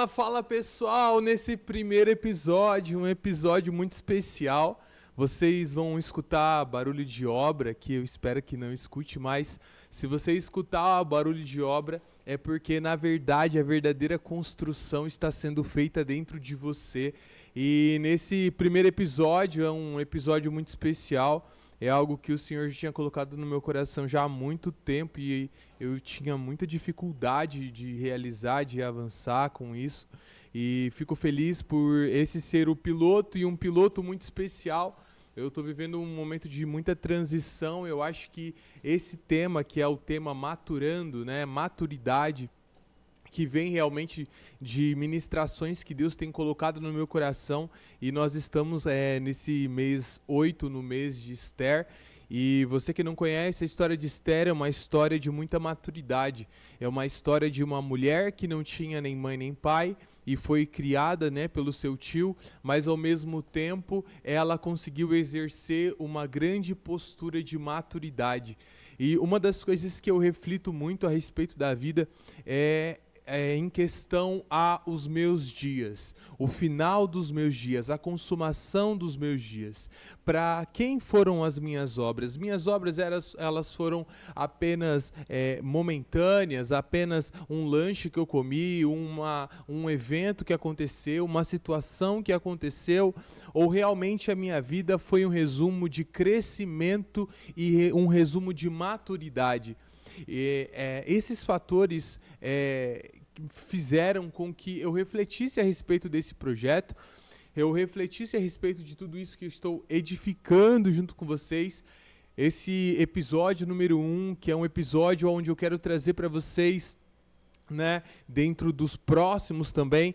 Fala pessoal, nesse primeiro episódio, um episódio muito especial. Vocês vão escutar barulho de obra, que eu espero que não escute mais. Se você escutar barulho de obra, é porque na verdade a verdadeira construção está sendo feita dentro de você. E nesse primeiro episódio, é um episódio muito especial. É algo que o Senhor já tinha colocado no meu coração já há muito tempo e eu tinha muita dificuldade de realizar, de avançar com isso. E fico feliz por esse ser o piloto e um piloto muito especial. Eu estou vivendo um momento de muita transição. Eu acho que esse tema, que é o tema maturando, né, maturidade, que vem realmente de ministrações que Deus tem colocado no meu coração, e nós estamos nesse mês 8, no mês de Esther, e você que não conhece, a história de Esther é uma história de muita maturidade, é uma história de uma mulher que não tinha nem mãe nem pai, e foi criada, né, pelo seu tio, mas ao mesmo tempo ela conseguiu exercer uma grande postura de maturidade. E uma das coisas que eu reflito muito a respeito da vida é em questão aos meus dias, o final dos meus dias, a consumação dos meus dias. Para quem foram as minhas obras? Minhas obras elas foram apenas momentâneas, apenas um lanche que eu comi, um evento que aconteceu, uma situação que aconteceu, ou realmente a minha vida foi um resumo de crescimento e um resumo de maturidade? Esses fatores fizeram com que eu refletisse a respeito desse projeto, eu refletisse a respeito de tudo isso que eu estou edificando junto com vocês. Esse episódio número 1, que é um episódio onde eu quero trazer para vocês, né, dentro dos próximos também,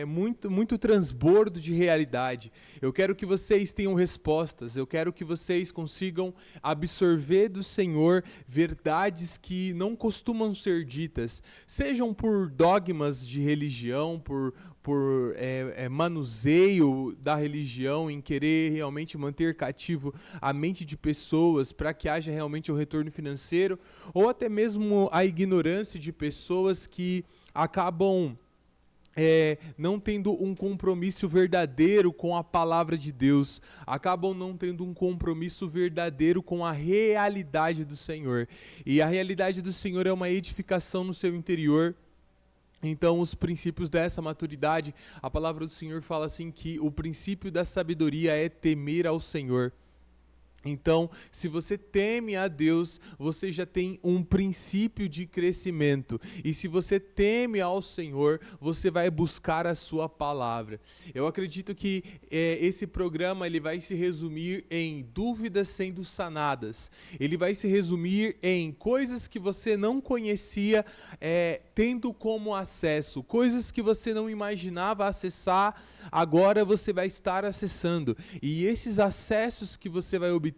muito transbordo de realidade. Eu quero que vocês tenham respostas, eu quero que vocês consigam absorver do Senhor verdades que não costumam ser ditas, sejam por dogmas de religião, por manuseio da religião, em querer realmente manter cativo a mente de pessoas para que haja realmente um retorno financeiro, ou até mesmo a ignorância de pessoas que acabam não tendo um compromisso verdadeiro com a palavra de Deus, acabam não tendo um compromisso verdadeiro com a realidade do Senhor. E a realidade do Senhor é uma edificação no seu interior. Então, os princípios dessa maturidade, a palavra do Senhor fala assim que o princípio da sabedoria é temer ao Senhor. Então, se você teme a Deus, você já tem um princípio de crescimento. E se você teme ao Senhor, você vai buscar a sua palavra. Eu acredito que esse programa ele vai se resumir em dúvidas sendo sanadas. Ele vai se resumir em coisas que você não conhecia, tendo como acesso. Coisas que você não imaginava acessar, agora você vai estar acessando. E esses acessos que você vai obter,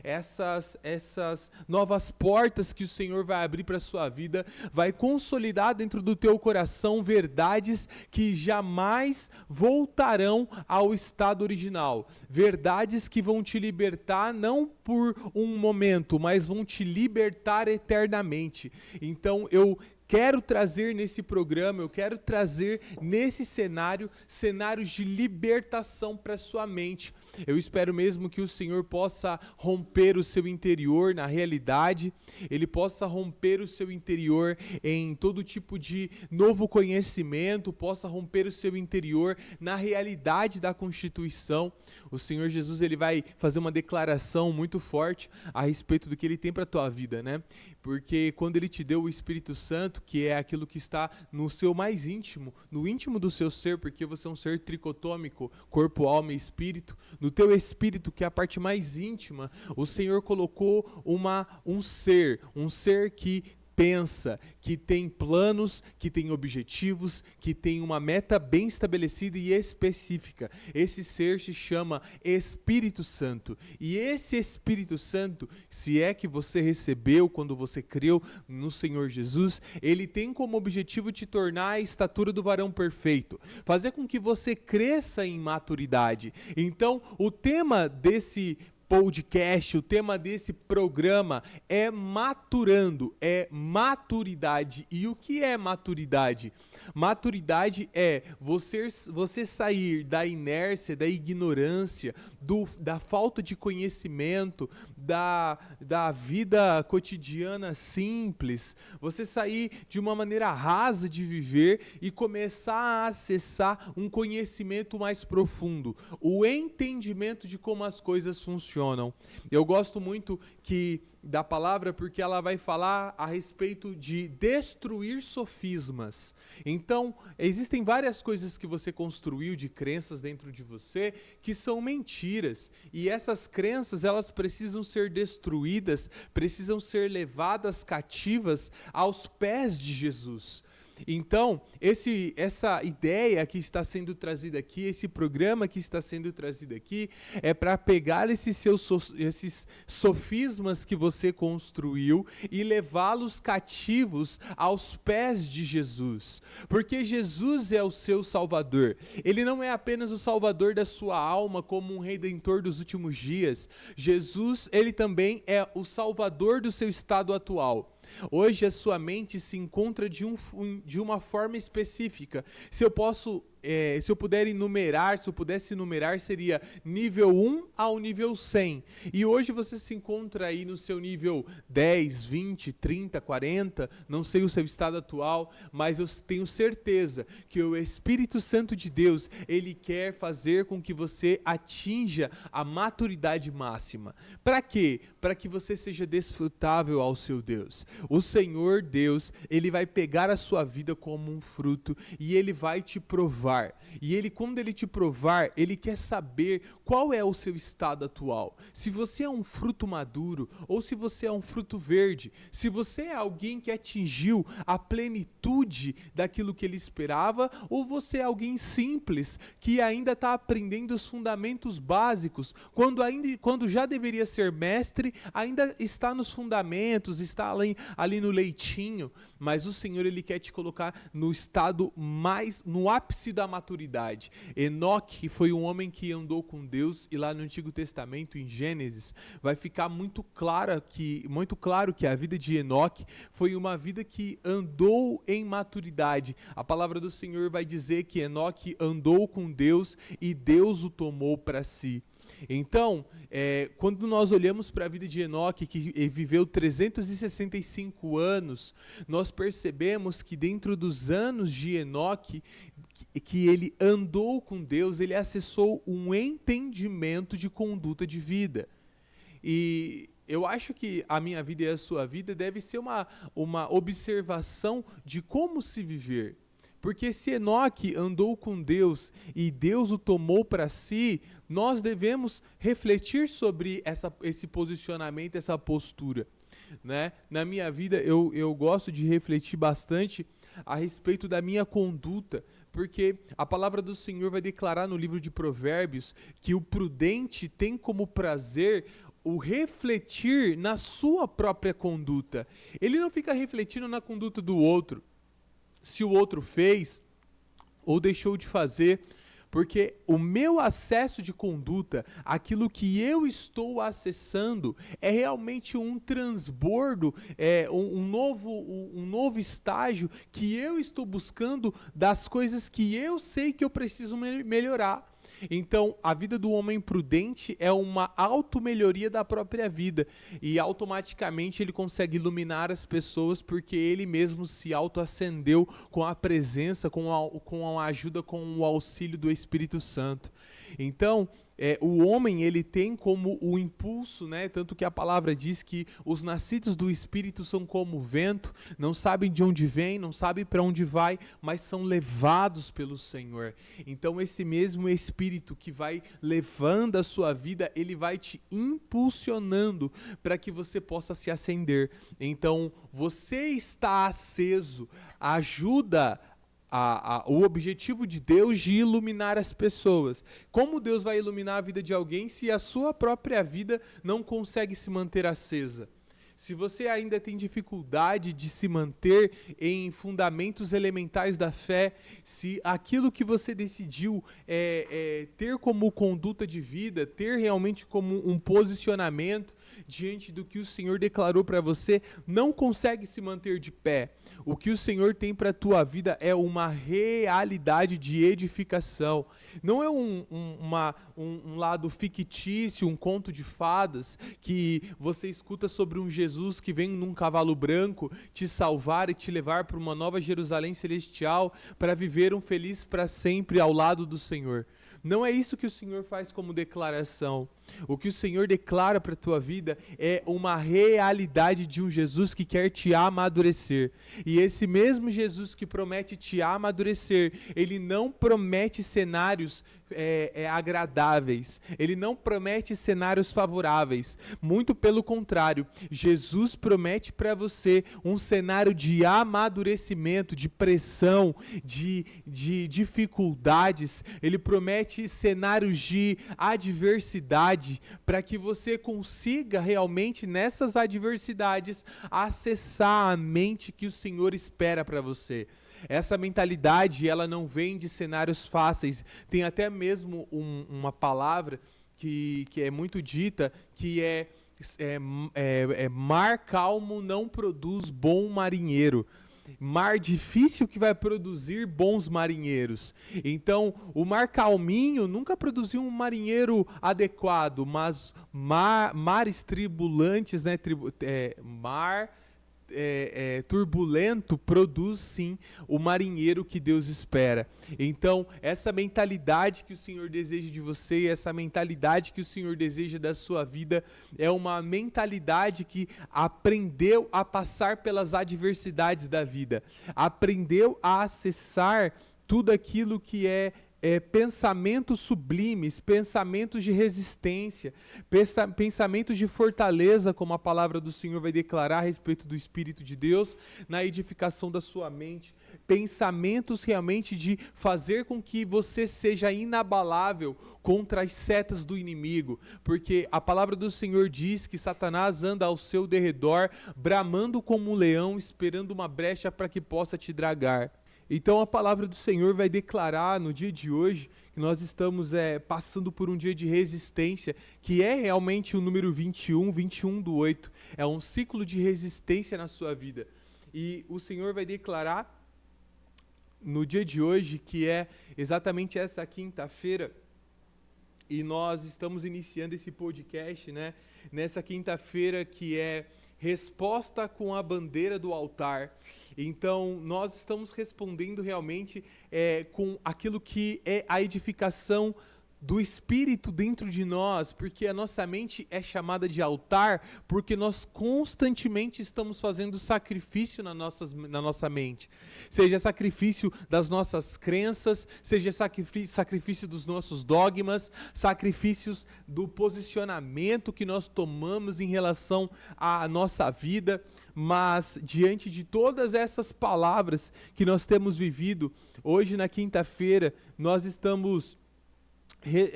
essas novas portas que o Senhor vai abrir para a sua vida, vai consolidar dentro do teu coração verdades que jamais voltarão ao estado original. Verdades que vão te libertar não por um momento, mas vão te libertar eternamente. Então eu quero trazer nesse programa, eu quero trazer nesse cenários de libertação para sua mente. Eu espero mesmo que o Senhor possa romper o seu interior na realidade, Ele possa romper o seu interior em todo tipo de novo conhecimento, possa romper o seu interior na realidade da Constituição. O Senhor Jesus ele vai fazer uma declaração muito forte a respeito do que Ele tem para a tua vida, né? Porque quando Ele te deu o Espírito Santo, que é aquilo que está no seu mais íntimo, no íntimo do seu ser, porque você é um ser tricotômico, corpo, alma e espírito, no teu espírito, que é a parte mais íntima, o Senhor colocou um ser que pensa, que tem planos, que tem objetivos, que tem uma meta bem estabelecida e específica. Esse ser se chama Espírito Santo. E esse Espírito Santo, se é que você recebeu quando você creu no Senhor Jesus, ele tem como objetivo te tornar a estatura do varão perfeito, fazer com que você cresça em maturidade. Então, o tema desse podcast, o tema desse programa é maturando, é maturidade. E o que é maturidade? Maturidade é você sair da inércia, da ignorância, da falta de conhecimento, da vida cotidiana simples, você sair de uma maneira rasa de viver e começar a acessar um conhecimento mais profundo, o entendimento de como as coisas funcionam. Eu gosto muito da palavra porque ela vai falar a respeito de destruir sofismas. Então, existem várias coisas que você construiu de crenças dentro de você que são mentiras. E essas crenças, elas precisam ser destruídas, precisam ser levadas cativas aos pés de Jesus. Então, essa ideia que está sendo trazida aqui, esse programa que está sendo trazido aqui, é para pegar esses sofismas que você construiu e levá-los cativos aos pés de Jesus. Porque Jesus é o seu Salvador. Ele não é apenas o Salvador da sua alma, como um Redentor dos últimos dias. Jesus, ele também é o Salvador do seu estado atual. Hoje a sua mente se encontra de uma forma específica. Se eu pudesse enumerar, seria nível 1 ao nível 100. E hoje você se encontra aí no seu nível 10, 20, 30, 40, não sei o seu estado atual, mas eu tenho certeza que o Espírito Santo de Deus, ele quer fazer com que você atinja a maturidade máxima. Para quê? Para que você seja desfrutável ao seu Deus. O Senhor Deus, ele vai pegar a sua vida como um fruto e ele vai te provar. E quando ele te provar, ele quer saber qual é o seu estado atual. Se você é um fruto maduro ou se você é um fruto verde. Se você é alguém que atingiu a plenitude daquilo que ele esperava ou você é alguém simples que ainda está aprendendo os fundamentos básicos. Quando já deveria ser mestre, ainda está nos fundamentos, está ali no leitinho. Mas o Senhor, ele quer te colocar no estado no ápice da maturidade. Enoque foi um homem que andou com Deus e lá no Antigo Testamento, em Gênesis, vai ficar muito claro que a vida de Enoque foi uma vida que andou em maturidade. A palavra do Senhor vai dizer que Enoque andou com Deus e Deus o tomou para si. Então, quando nós olhamos para a vida de Enoque, que viveu 365 anos, nós percebemos que dentro dos anos de Enoque, que ele andou com Deus, ele acessou um entendimento de conduta de vida. E eu acho que a minha vida e a sua vida deve ser uma observação de como se viver. Porque se Enoque andou com Deus e Deus o tomou para si, nós devemos refletir sobre esse posicionamento, essa postura. Né? Na minha vida, eu gosto de refletir bastante a respeito da minha conduta, porque a palavra do Senhor vai declarar no livro de Provérbios que o prudente tem como prazer o refletir na sua própria conduta. Ele não fica refletindo na conduta do outro, se o outro fez ou deixou de fazer, porque o meu acesso de conduta, aquilo que eu estou acessando, é realmente um transbordo, um novo estágio que eu estou buscando das coisas que eu sei que eu preciso melhorar. Então, a vida do homem prudente é uma auto-melhoria da própria vida e automaticamente ele consegue iluminar as pessoas porque ele mesmo se auto-acendeu com a presença, com a ajuda, com o auxílio do Espírito Santo. Então, o homem, ele tem como o impulso, né? Tanto que a palavra diz que os nascidos do Espírito são como o vento, não sabem de onde vem, não sabem para onde vai, mas são levados pelo Senhor. Então esse mesmo Espírito que vai levando a sua vida, ele vai te impulsionando para que você possa se acender. Então você está aceso, ajuda o objetivo de Deus de iluminar as pessoas. Como Deus vai iluminar a vida de alguém se a sua própria vida não consegue se manter acesa? Se você ainda tem dificuldade de se manter em fundamentos elementais da fé, se aquilo que você decidiu ter como conduta de vida, ter realmente como um posicionamento, diante do que o Senhor declarou para você, não consegue se manter de pé. O que o Senhor tem para a tua vida é uma realidade de edificação. Não é um lado fictício, um conto de fadas, que você escuta sobre um Jesus que vem num cavalo branco te salvar e te levar para uma nova Jerusalém celestial para viver um feliz para sempre ao lado do Senhor. Não é isso que o Senhor faz como declaração. O que o Senhor declara para a tua vida é uma realidade de um Jesus que quer te amadurecer. E esse mesmo Jesus que promete te amadurecer, ele não promete cenários agradáveis, ele não promete cenários favoráveis, muito pelo contrário, Jesus promete para você um cenário de amadurecimento, de pressão, de dificuldades, ele promete cenários de adversidade, para que você consiga realmente nessas adversidades acessar a mente que o Senhor espera para você. Essa mentalidade, ela não vem de cenários fáceis. Tem até mesmo uma palavra que é muito dita, que mar calmo não produz bom marinheiro. Mar difícil que vai produzir bons marinheiros. Então, o mar calminho nunca produziu um marinheiro adequado, mas mares tribulantes, né, turbulento produz sim o marinheiro que Deus espera. Então, essa mentalidade que o Senhor deseja de você, essa mentalidade que o Senhor deseja da sua vida, é uma mentalidade que aprendeu a passar pelas adversidades da vida, aprendeu a acessar tudo aquilo que é pensamentos sublimes, pensamentos de resistência, pensamentos de fortaleza, como a palavra do Senhor vai declarar a respeito do Espírito de Deus, na edificação da sua mente, pensamentos realmente de fazer com que você seja inabalável contra as setas do inimigo, porque a palavra do Senhor diz que Satanás anda ao seu derredor, bramando como um leão, esperando uma brecha para que possa te dragar. Então a palavra do Senhor vai declarar no dia de hoje que nós estamos passando por um dia de resistência, que é realmente o número 21/21/8. É um ciclo de resistência na sua vida. E o Senhor vai declarar no dia de hoje, que é exatamente essa quinta-feira, e nós estamos iniciando esse podcast, né? Nessa quinta-feira que é resposta com a bandeira do altar. Então, nós estamos respondendo realmente com aquilo que é a edificação do Espírito dentro de nós, porque a nossa mente é chamada de altar, porque nós constantemente estamos fazendo sacrifício na nossa mente, seja sacrifício das nossas crenças, seja sacrifício dos nossos dogmas, sacrifícios do posicionamento que nós tomamos em relação à nossa vida. Mas diante de todas essas palavras que nós temos vivido, hoje na quinta-feira, nós estamos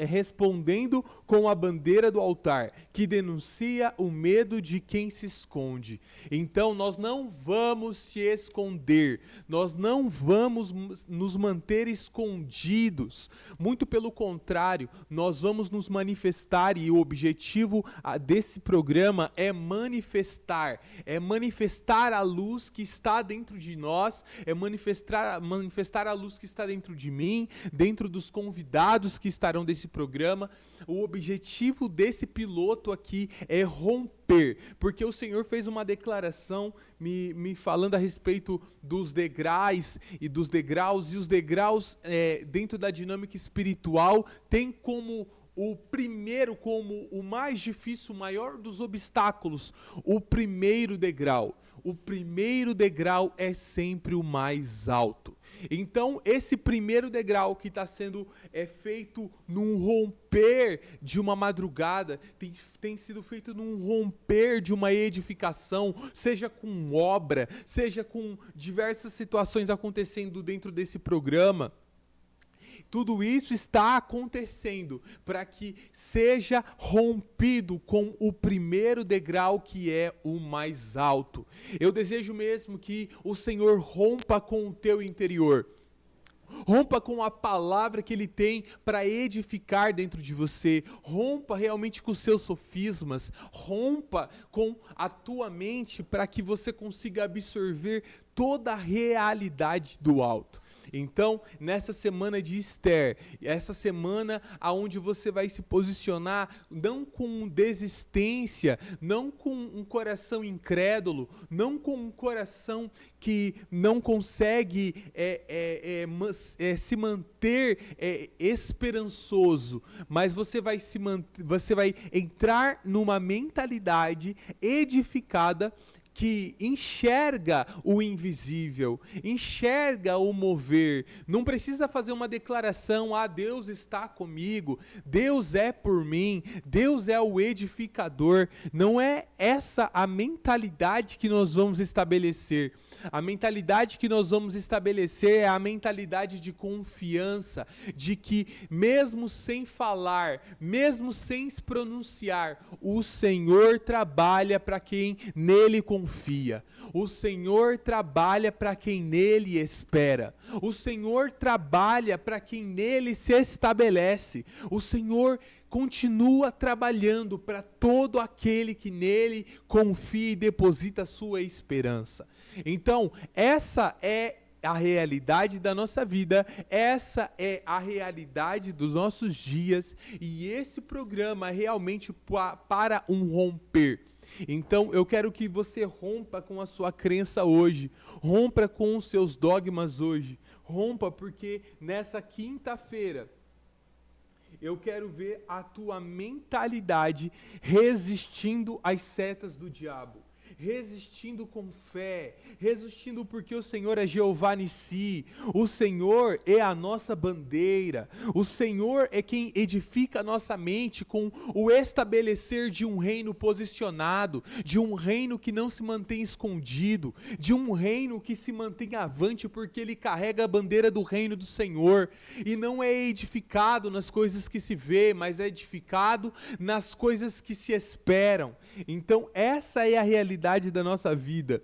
respondendo com a bandeira do altar, que denuncia o medo de quem se esconde. Então nós não vamos se esconder, nós não vamos nos manter escondidos, muito pelo contrário, nós vamos nos manifestar, e o objetivo desse programa é manifestar a luz que está dentro de nós, é manifestar a luz que está dentro de mim, dentro dos convidados que estarão desse programa. O objetivo desse piloto aqui é romper, porque o Senhor fez uma declaração me falando a respeito dos degraus, e os degraus dentro da dinâmica espiritual tem como o primeiro, como o mais difícil, o maior dos obstáculos, o primeiro degrau. O primeiro degrau é sempre o mais alto. Então, esse primeiro degrau que está sendo feito num romper de uma madrugada, tem sido feito num romper de uma edificação, seja com obra, seja com diversas situações acontecendo dentro desse programa. Tudo isso está acontecendo para que seja rompido com o primeiro degrau, que é o mais alto. Eu desejo mesmo que o Senhor rompa com o teu interior. Rompa com a palavra que Ele tem para edificar dentro de você. Rompa realmente com os seus sofismas. Rompa com a tua mente para que você consiga absorver toda a realidade do alto. Então, nessa semana de Esther, essa semana onde você vai se posicionar não com desistência, não com um coração incrédulo, não com um coração que não consegue se manter esperançoso, mas você vai entrar numa mentalidade edificada que enxerga o invisível, enxerga o mover. Não precisa fazer uma declaração, Deus está comigo, Deus é por mim, Deus é o edificador. Não é essa a mentalidade que nós vamos estabelecer. A mentalidade que nós vamos estabelecer é a mentalidade de confiança, de que mesmo sem falar, mesmo sem se pronunciar, o Senhor trabalha para quem nele confia. O Senhor trabalha para quem nele espera. O Senhor trabalha para quem nele se estabelece. O Senhor continua trabalhando para todo aquele que nele confia e deposita a sua esperança. Então, essa é a realidade da nossa vida, essa é a realidade dos nossos dias, e esse programa é realmente para um romper. Então eu quero que você rompa com a sua crença hoje, rompa com os seus dogmas hoje, rompa porque nessa quinta-feira eu quero ver a tua mentalidade resistindo às setas do diabo. Resistindo com fé, resistindo porque o Senhor é Jeová Nissi, o Senhor é a nossa bandeira, o Senhor é quem edifica a nossa mente com o estabelecer de um reino posicionado, de um reino que não se mantém escondido, de um reino que se mantém avante porque ele carrega a bandeira do reino do Senhor, e não é edificado nas coisas que se vê, mas é edificado nas coisas que se esperam. Então essa é a realidade da nossa vida.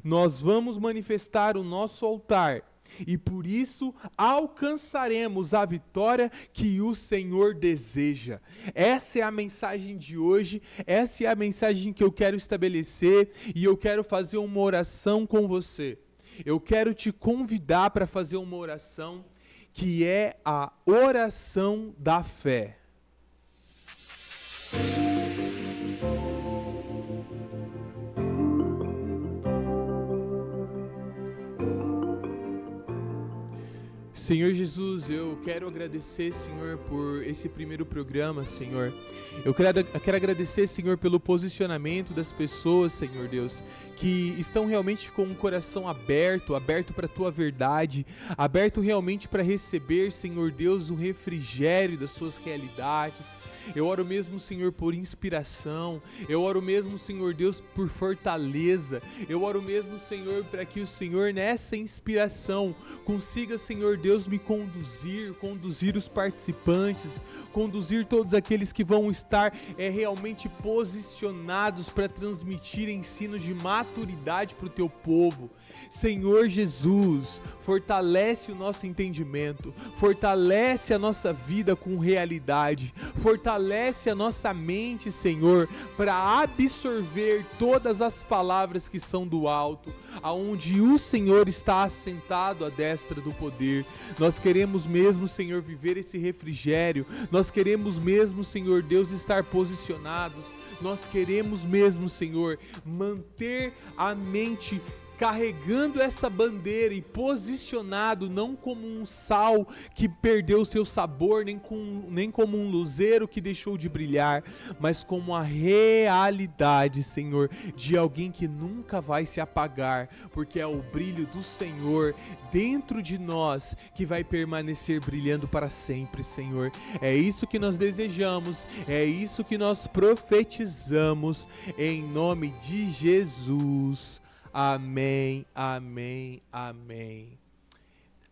Nós vamos manifestar o nosso altar e por isso alcançaremos a vitória que o Senhor deseja. Essa é a mensagem de hoje, essa é a mensagem que eu quero estabelecer e eu quero fazer uma oração com você. Eu quero te convidar para fazer uma oração que é a oração da fé. Senhor Jesus, eu quero agradecer, Senhor, por esse primeiro programa, Senhor. Eu quero agradecer, Senhor, pelo posicionamento das pessoas, Senhor Deus, que estão realmente com o coração aberto para a Tua verdade, aberto realmente para receber, Senhor Deus, o refrigério das suas realidades. Eu oro mesmo, Senhor, por inspiração. Eu oro mesmo, Senhor Deus, por fortaleza. Eu oro mesmo, Senhor, para que o Senhor, nessa inspiração, consiga, Senhor Deus, me conduzir os participantes, conduzir todos aqueles que vão estar realmente posicionados para transmitir ensinos de maturidade para o Teu povo. Senhor Jesus, fortalece o nosso entendimento, fortalece a nossa vida com realidade, fortalece a nossa mente, Senhor, para absorver todas as palavras que são do alto, aonde o Senhor está assentado à destra do poder. Nós queremos mesmo, Senhor, viver esse refrigério, nós queremos mesmo, Senhor Deus, estar posicionados, nós queremos mesmo, Senhor, manter a mente carregando essa bandeira e posicionado não como um sal que perdeu seu sabor, nem como um luzeiro que deixou de brilhar, mas como a realidade, Senhor, de alguém que nunca vai se apagar, porque é o brilho do Senhor dentro de nós que vai permanecer brilhando para sempre, Senhor. É isso que nós desejamos, é isso que nós profetizamos, em nome de Jesus. Amém, amém, amém.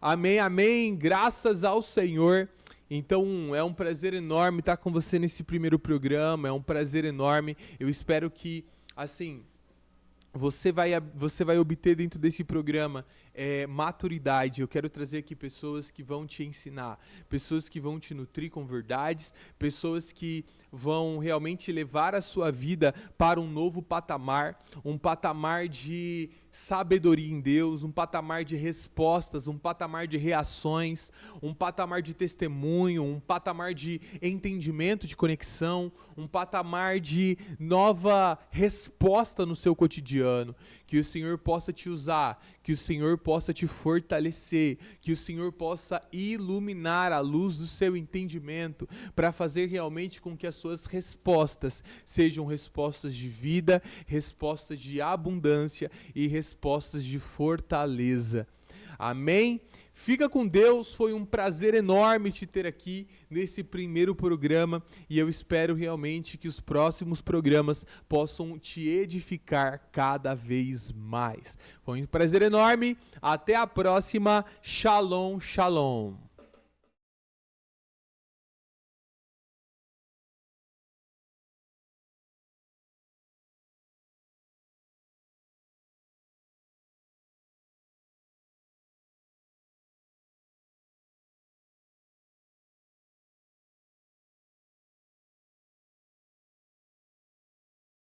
Amém, amém, graças ao Senhor. Então é um prazer enorme estar com você nesse primeiro programa, é um prazer enorme. Eu espero que, assim, você vai obter dentro desse programa maturidade. Eu quero trazer aqui pessoas que vão te ensinar, pessoas que vão te nutrir com verdades, pessoas que vão realmente levar a sua vida para um novo patamar, um patamar de sabedoria em Deus, um patamar de respostas, um patamar de reações, um patamar de testemunho, um patamar de entendimento, de conexão, um patamar de nova resposta no seu cotidiano. Que o Senhor possa te usar, que o Senhor possa te fortalecer, que o Senhor possa iluminar a luz do seu entendimento para fazer realmente com que as suas respostas sejam respostas de vida, respostas de abundância e respostas de fortaleza. Amém? Fica com Deus, foi um prazer enorme te ter aqui nesse primeiro programa e eu espero realmente que os próximos programas possam te edificar cada vez mais. Foi um prazer enorme, até a próxima, shalom, shalom.